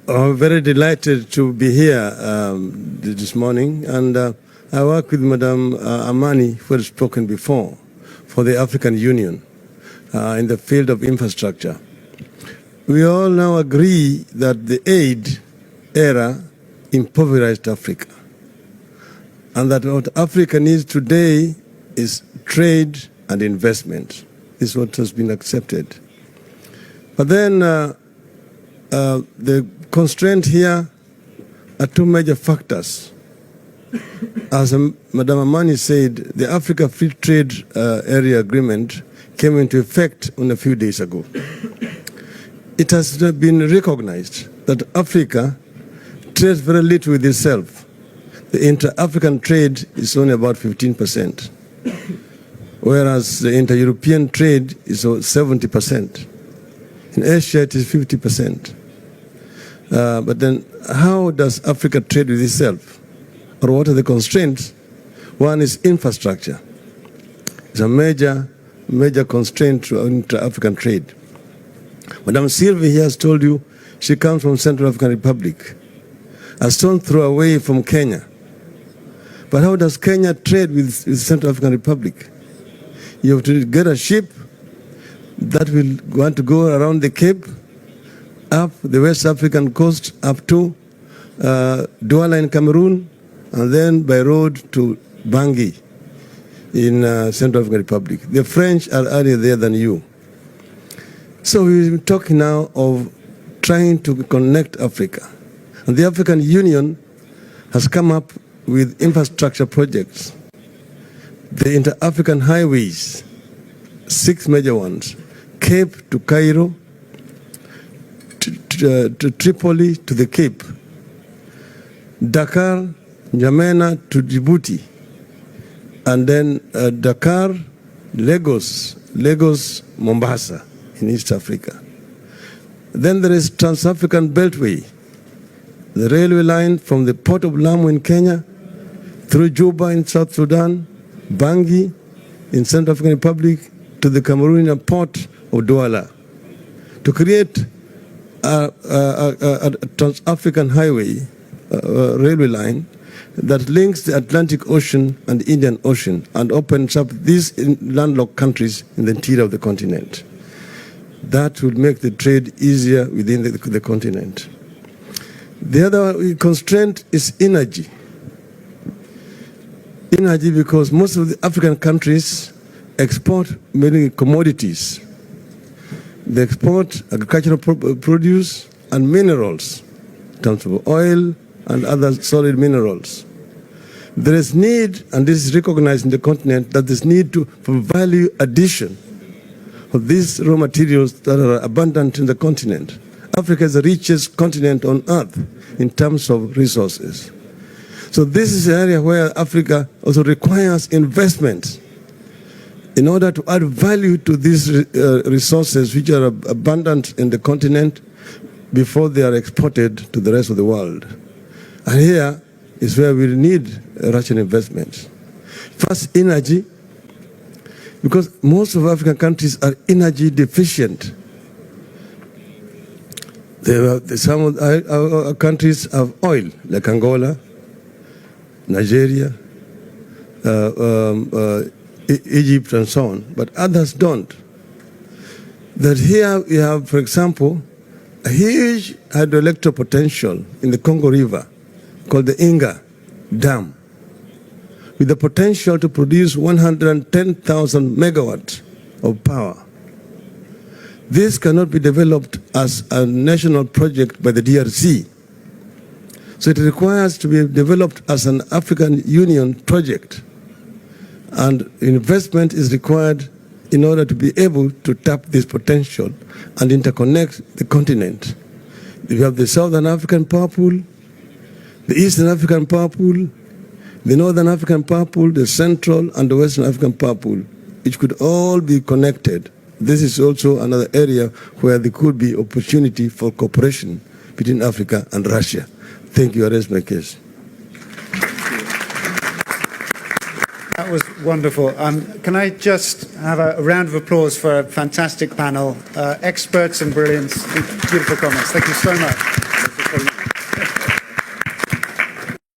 I'm very delighted to be here this morning, and I work with Madam Amani, who has spoken before, for the African Union in the field of infrastructure. We all now agree that the aid era impoverished Africa, and that what Africa needs today is trade and investment. This is what has been accepted. But then the constraint here are two major factors. As Madam Amani said, the Africa Free Trade Area Agreement came into effect a few days ago. It has been recognized that Africa trades very little with itself. The inter-African trade is only about 15%, whereas the inter-European trade is 70%. In Asia, it is 50%. But then how does Africa trade with itself? Or what are the constraints? One is infrastructure. It's a major constraint to inter-African trade. Madame Sylvie here has told you she comes from Central African Republic, a stone throw away from Kenya. But how does Kenya trade with Central African Republic? You have to get a ship that will want to go around the Cape, up the West African coast, up to Douala in Cameroon, and then by road to Bangui in Central African Republic. The French are earlier there than you. So we're talking now of trying to connect Africa. And the African Union has come up with infrastructure projects. The inter-African highways, 6 major ones, Cape to Cairo, to Tripoli to the Cape, Dakar, N'Djamena to Djibouti, and then Dakar, Lagos, Mombasa in East Africa. Then there is Trans-African Beltway, the railway line from the port of Lamu in Kenya, through Juba in South Sudan, Bangui in Central African Republic, to the Cameroonian port of Douala, to create a Trans-African highway, railway line that links the Atlantic Ocean and the Indian Ocean and opens up these landlocked countries in the interior of the continent. That will make the trade easier within the continent. The other constraint is energy. Energy, because most of the African countries export many commodities. They export agricultural produce and minerals, in terms of oil and other solid minerals. There is need, and this is recognized in the continent, that there's need for value addition of these raw materials that are abundant in the continent. Africa is the richest continent on earth in terms of resources. So this is an area where Africa also requires investment in order to add value to these resources which are abundant in the continent before they are exported to the rest of the world. And here is where we need Russian investments. First, energy, because most of African countries are energy deficient. Some of our countries have oil, like Angola, Nigeria, Egypt, and so on, but others don't. That here we have, for example, a huge hydroelectric potential in the Congo River called the Inga Dam, with the potential to produce 110,000 megawatts of power. This cannot be developed as a national project by the DRC. So it requires to be developed as an African Union project. And investment is required in order to be able to tap this potential and interconnect the continent. We have the Southern African Power Pool, the Eastern African Power Pool, the Northern African Power Pool, the Central and the Western African Power Pool, which could all be connected. This is also another area where there could be opportunity for cooperation between Africa and Russia. Thank you. I rest my case. That was wonderful. Can I just have a round of applause for a fantastic panel, experts and brilliance, beautiful comments. Thank you so much.